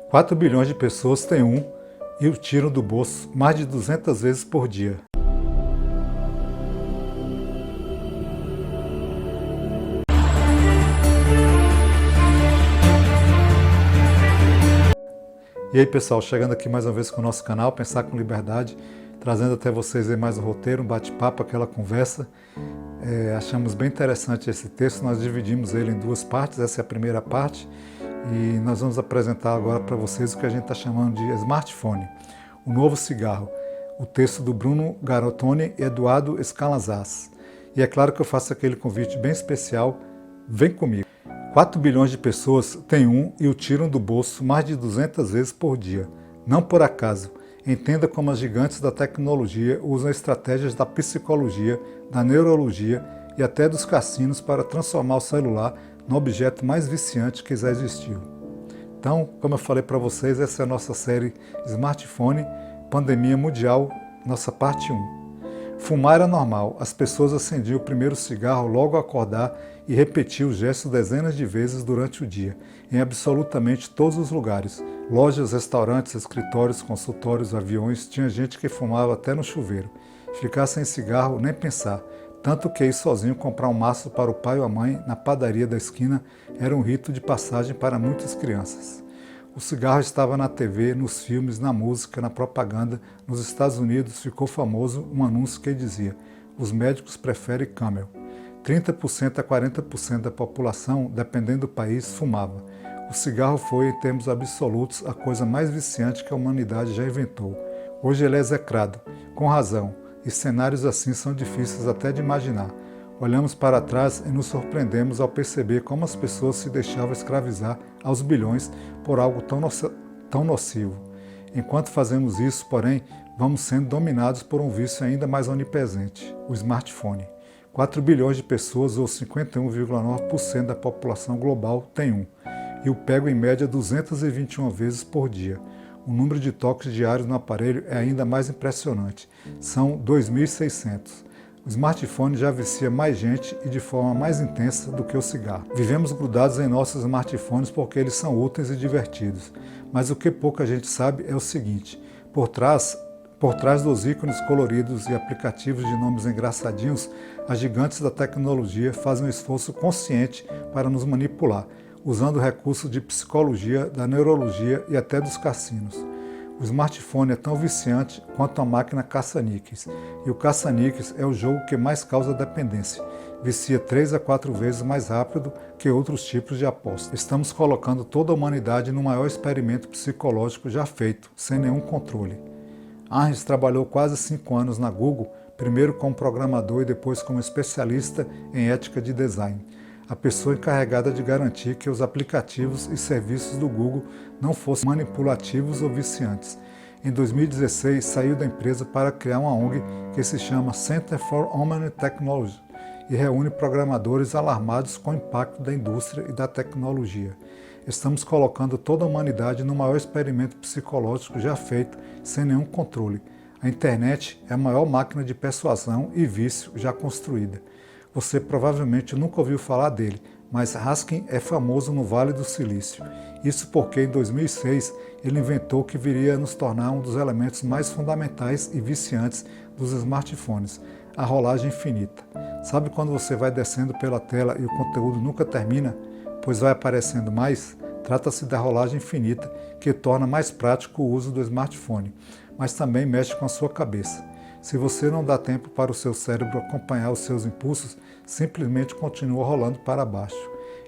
4 bilhões de pessoas têm um e o tiram do bolso mais de 200 vezes por dia. E aí pessoal, chegando aqui mais uma vez com o nosso canal Pensar com Liberdade, trazendo até vocês aí mais um roteiro, um bate-papo, aquela conversa. Achamos bem interessante esse texto, nós dividimos ele em duas partes, essa é a primeira parte, e nós vamos apresentar agora para vocês o que a gente está chamando de smartphone, o novo cigarro, o texto do Bruno Garottoni e Eduardo Scalazás. E é claro que eu faço aquele convite bem especial, vem comigo. 4 bilhões de pessoas têm um e o tiram do bolso mais de 200 vezes por dia. Não por acaso. Entenda como as gigantes da tecnologia usam estratégias da psicologia, da neurologia e até dos cassinos para transformar o celular no objeto mais viciante que já existiu. Então, como eu falei para vocês, essa é a nossa série Smartphone, Pandemia Mundial, nossa parte 1. Fumar era normal, as pessoas acendiam o primeiro cigarro logo ao acordar e repetiam o gesto dezenas de vezes durante o dia, em absolutamente todos os lugares. Lojas, restaurantes, escritórios, consultórios, aviões, tinha gente que fumava até no chuveiro. Ficar sem cigarro, nem pensar. Tanto que ir sozinho comprar um maço para o pai ou a mãe na padaria da esquina era um rito de passagem para muitas crianças. O cigarro estava na TV, nos filmes, na música, na propaganda. Nos Estados Unidos ficou famoso um anúncio que dizia: os médicos preferem Camel. 30% a 40% da população, dependendo do país, fumava. O cigarro foi, em termos absolutos, a coisa mais viciante que a humanidade já inventou. Hoje ele é execrado, com razão, e cenários assim são difíceis até de imaginar. Olhamos para trás e nos surpreendemos ao perceber como as pessoas se deixavam escravizar aos bilhões por algo tão nocivo. Enquanto fazemos isso, porém, vamos sendo dominados por um vício ainda mais onipresente, o smartphone. 4 bilhões de pessoas, ou 51,9% da população global, tem um, e o pego em média 221 vezes por dia. O número de toques diários no aparelho é ainda mais impressionante, são 2.600. O smartphone já vicia mais gente e de forma mais intensa do que o cigarro. Vivemos grudados em nossos smartphones porque eles são úteis e divertidos, mas o que pouca gente sabe é o seguinte: por trás dos ícones coloridos e aplicativos de nomes engraçadinhos, as gigantes da tecnologia fazem um esforço consciente para nos manipular, usando recursos de psicologia, da neurologia e até dos cassinos. O smartphone é tão viciante quanto a máquina caça-níqueis, e o caça-níqueis é o jogo que mais causa dependência. Vicia 3 a 4 vezes mais rápido que outros tipos de aposta. Estamos colocando toda a humanidade no maior experimento psicológico já feito, sem nenhum controle. Arns trabalhou quase 5 anos na Google, primeiro como programador e depois como especialista em ética de design. A pessoa encarregada de garantir que os aplicativos e serviços do Google não fossem manipulativos ou viciantes. Em 2016, saiu da empresa para criar uma ONG que se chama Center for Human Technology e reúne programadores alarmados com o impacto da indústria e da tecnologia. Estamos colocando toda a humanidade no maior experimento psicológico já feito, sem nenhum controle. A internet é a maior máquina de persuasão e vício já construída. Você provavelmente nunca ouviu falar dele, mas Raskin é famoso no Vale do Silício. Isso porque em 2006 ele inventou que viria a nos tornar um dos elementos mais fundamentais e viciantes dos smartphones, a rolagem infinita. Sabe quando você vai descendo pela tela e o conteúdo nunca termina, pois vai aparecendo mais? Trata-se da rolagem infinita, que torna mais prático o uso do smartphone, mas também mexe com a sua cabeça. Se você não dá tempo para o seu cérebro acompanhar os seus impulsos, simplesmente continua rolando para baixo.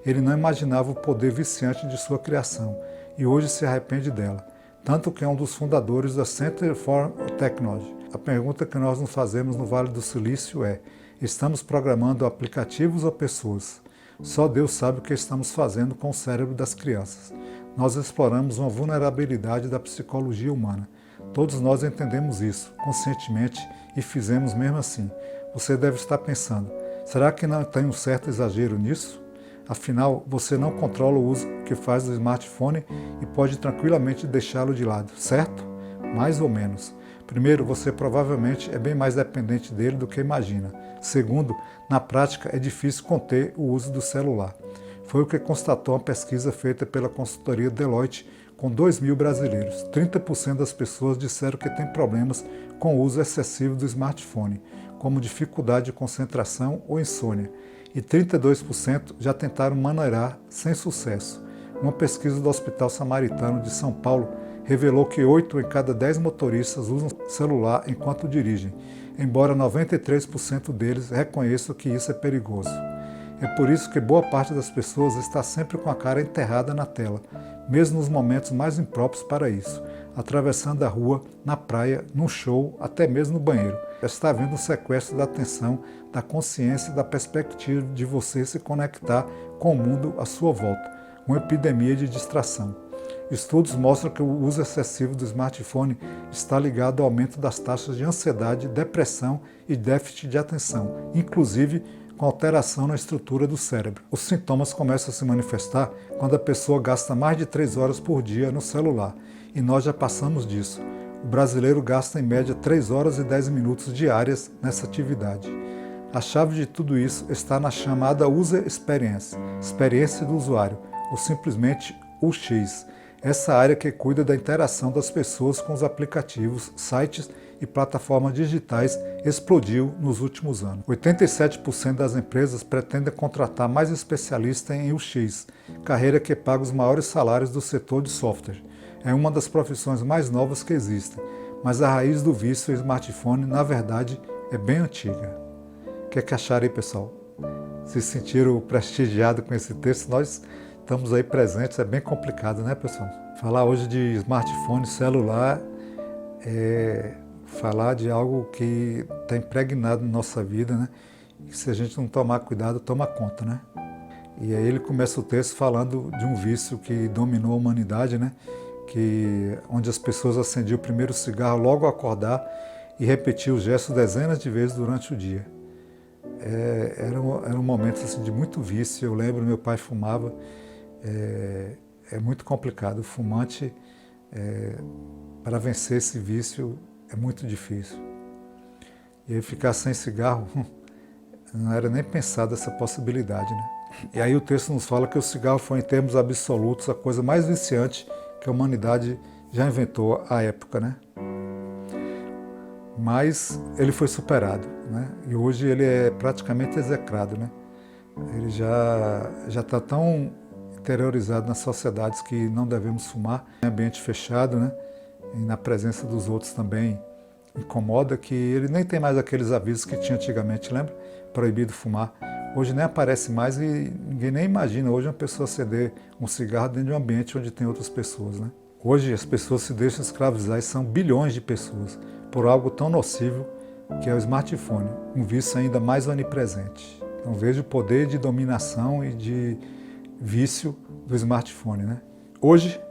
Ele não imaginava o poder viciante de sua criação e hoje se arrepende dela, tanto que é um dos fundadores da Center for Technology. A pergunta que nós nos fazemos no Vale do Silício é: estamos programando aplicativos ou pessoas? Só Deus sabe o que estamos fazendo com o cérebro das crianças. Nós exploramos uma vulnerabilidade da psicologia humana. Todos nós entendemos isso, conscientemente, e fizemos mesmo assim. Você deve estar pensando: será que não tem um certo exagero nisso? Afinal, você não controla o uso que faz do smartphone e pode tranquilamente deixá-lo de lado, certo? Mais ou menos. Primeiro, você provavelmente é bem mais dependente dele do que imagina. Segundo, na prática é difícil conter o uso do celular. Foi o que constatou uma pesquisa feita pela consultoria Deloitte com 2.000 brasileiros. 30% das pessoas disseram que têm problemas com o uso excessivo do smartphone, como dificuldade de concentração ou insônia, e 32% já tentaram maneirar sem sucesso. Uma pesquisa do Hospital Samaritano de São Paulo revelou que 8 em cada 10 motoristas usam celular enquanto dirigem, embora 93% deles reconheçam que isso é perigoso. É por isso que boa parte das pessoas está sempre com a cara enterrada na tela, mesmo nos momentos mais impróprios para isso, atravessando a rua, na praia, num show, até mesmo no banheiro. Está havendo um sequestro da atenção, da consciência e da perspectiva de você se conectar com o mundo à sua volta, uma epidemia de distração. Estudos mostram que o uso excessivo do smartphone está ligado ao aumento das taxas de ansiedade, depressão e déficit de atenção, inclusive com alteração na estrutura do cérebro. Os sintomas começam a se manifestar quando a pessoa gasta mais de 3 horas por dia no celular, e nós já passamos disso. O brasileiro gasta em média 3 horas e 10 minutos diárias nessa atividade. A chave de tudo isso está na chamada User Experience, experiência do usuário, ou simplesmente UX, essa área que cuida da interação das pessoas com os aplicativos, sites e plataformas digitais explodiu nos últimos anos. 87% das empresas pretendem contratar mais especialistas em UX, carreira que paga os maiores salários do setor de software. É uma das profissões mais novas que existem, mas a raiz do vício em smartphone, na verdade, é bem antiga. O que é que acharam aí, pessoal? Se sentiram prestigiados com esse texto? Nós estamos aí presentes, é bem complicado, né, pessoal? Falar hoje de smartphone, celular, é falar de algo que está impregnado na nossa vida, né? E se a gente não tomar cuidado, toma conta, né? E aí ele começa o texto falando de um vício que dominou a humanidade, né? Onde as pessoas acendiam o primeiro cigarro logo ao acordar e repetiam o gesto dezenas de vezes durante o dia. Era um momento assim, de muito vício. Eu lembro, meu pai fumava. É muito complicado. O fumante, para vencer esse vício, é muito difícil. E aí ficar sem cigarro, não era nem pensado essa possibilidade, né? E aí o texto nos fala que o cigarro foi, em termos absolutos, a coisa mais viciante que a humanidade já inventou à época, né? Mas ele foi superado, né? E hoje ele é praticamente execrado, né? Ele já está tão interiorizado nas sociedades que não devemos fumar, em ambiente fechado, né? E na presença dos outros também incomoda, que ele nem tem mais aqueles avisos que tinha antigamente, lembra? Proibido fumar. Hoje nem aparece mais e ninguém nem imagina hoje uma pessoa acender um cigarro dentro de um ambiente onde tem outras pessoas, né? Hoje as pessoas se deixam escravizar e são bilhões de pessoas por algo tão nocivo que é o smartphone, um vício ainda mais onipresente. Então veja o poder de dominação e de vício do smartphone, né? Hoje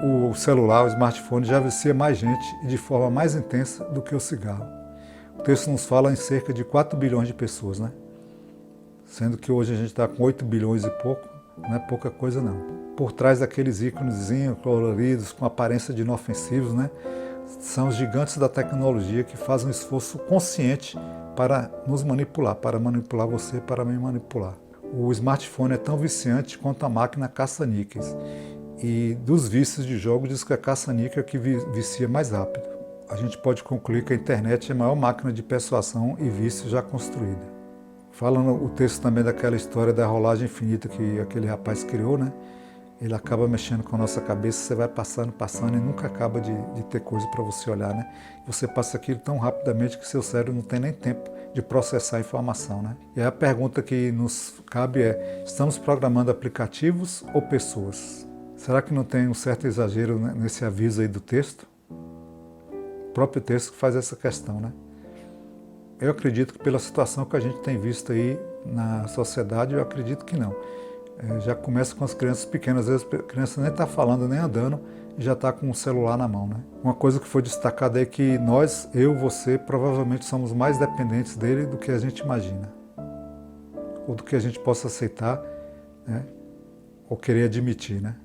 o celular, o smartphone já vicia mais gente e de forma mais intensa do que o cigarro. O texto nos fala em cerca de 4 bilhões de pessoas, né? Sendo que hoje a gente está com 8 bilhões e pouco, não é pouca coisa não. Por trás daqueles íconezinhos coloridos, com aparência de inofensivos, né? São os gigantes da tecnologia que fazem um esforço consciente para nos manipular, para manipular você, para me manipular. O smartphone é tão viciante quanto a máquina caça-níqueis. E dos vícios de jogo, diz que a caça-níquel é que vicia mais rápido. A gente pode concluir que a internet é a maior máquina de persuasão e vício já construída. Falando o texto também daquela história da rolagem infinita que aquele rapaz criou, né? Ele acaba mexendo com a nossa cabeça, você vai passando e nunca acaba de ter coisa para você olhar, né? Você passa aquilo tão rapidamente que seu cérebro não tem nem tempo de processar a informação, né? E aí a pergunta que nos cabe é, estamos programando aplicativos ou pessoas? Será que não tem um certo exagero nesse aviso aí do texto? O próprio texto que faz essa questão, né? Eu acredito que pela situação que a gente tem visto aí na sociedade, eu acredito que não. Já começa com as crianças pequenas, às vezes a criança nem está falando, nem andando, e já está com o celular na mão, né? Uma coisa que foi destacada é que nós, eu, você, provavelmente somos mais dependentes dele do que a gente imagina. Ou do que a gente possa aceitar, né? Ou querer admitir, né?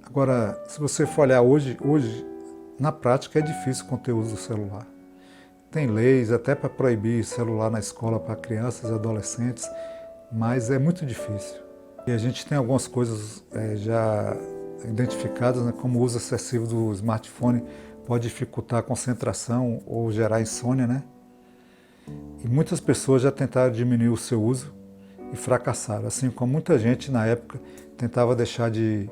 Agora, se você for olhar hoje, na prática é difícil com o uso do celular. Tem leis até para proibir celular na escola para crianças e adolescentes, mas é muito difícil. E a gente tem algumas coisas já identificadas, né, como o uso excessivo do smartphone pode dificultar a concentração ou gerar insônia, né? E muitas pessoas já tentaram diminuir o seu uso e fracassaram, assim como muita gente na época tentava deixar de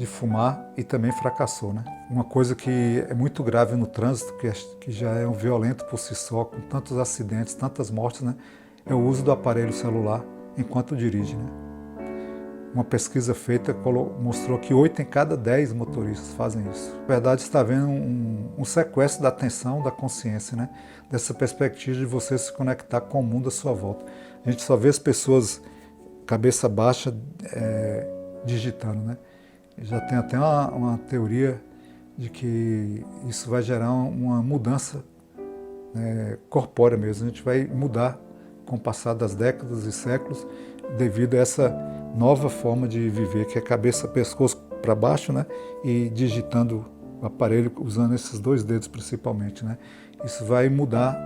fumar e também fracassou, né? Uma coisa que é muito grave no trânsito, que já é um violento por si só, com tantos acidentes, tantas mortes, né? É o uso do aparelho celular enquanto dirige, né? Uma pesquisa feita mostrou que 8 em cada 10 motoristas fazem isso. Na verdade, está havendo um sequestro da atenção, da consciência, né? Dessa perspectiva de você se conectar com o mundo à sua volta. A gente só vê as pessoas cabeça baixa digitando, né? Já tem até uma teoria de que isso vai gerar uma mudança, né, corpórea mesmo. A gente vai mudar com o passar das décadas e séculos devido a essa nova forma de viver, que é cabeça, pescoço para baixo, né, e digitando o aparelho usando esses 2 dedos principalmente, né. Isso vai mudar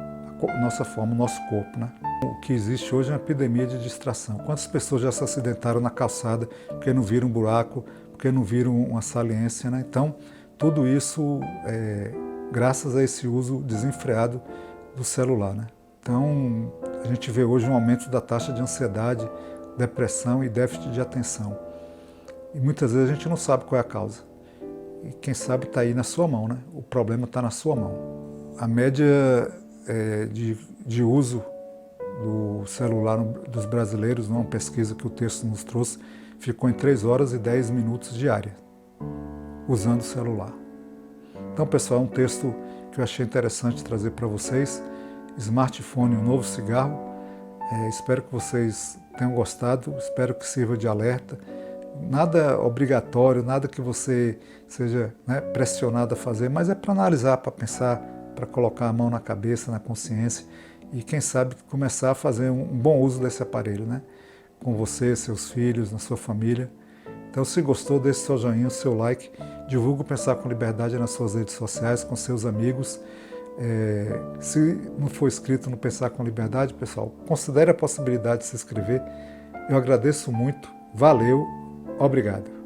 a nossa forma, o nosso corpo, né. O que existe hoje é uma epidemia de distração. Quantas pessoas já se acidentaram na calçada porque não viram um buraco, porque não viram uma saliência, né? Então, tudo isso é graças a esse uso desenfreado do celular, né? Então, a gente vê hoje um aumento da taxa de ansiedade, depressão e déficit de atenção. E muitas vezes a gente não sabe qual é a causa. E quem sabe está aí na sua mão, né? O problema está na sua mão. A média de uso do celular dos brasileiros, numa pesquisa que o texto nos trouxe, ficou em 3 horas e 10 minutos diária, usando o celular. Então, pessoal, é um texto que eu achei interessante trazer para vocês. Smartphone, um novo cigarro. Espero que vocês tenham gostado, espero que sirva de alerta. Nada obrigatório, nada que você seja, né, pressionado a fazer, mas é para analisar, para pensar, para colocar a mão na cabeça, na consciência e, quem sabe, começar a fazer um bom uso desse aparelho, né? Com você, seus filhos, na sua família. Então, se gostou, deixe seu joinha, seu like, divulgue o Pensar com Liberdade nas suas redes sociais, com seus amigos. Se não for inscrito no Pensar com Liberdade, pessoal, considere a possibilidade de se inscrever. Eu agradeço muito, valeu, obrigado.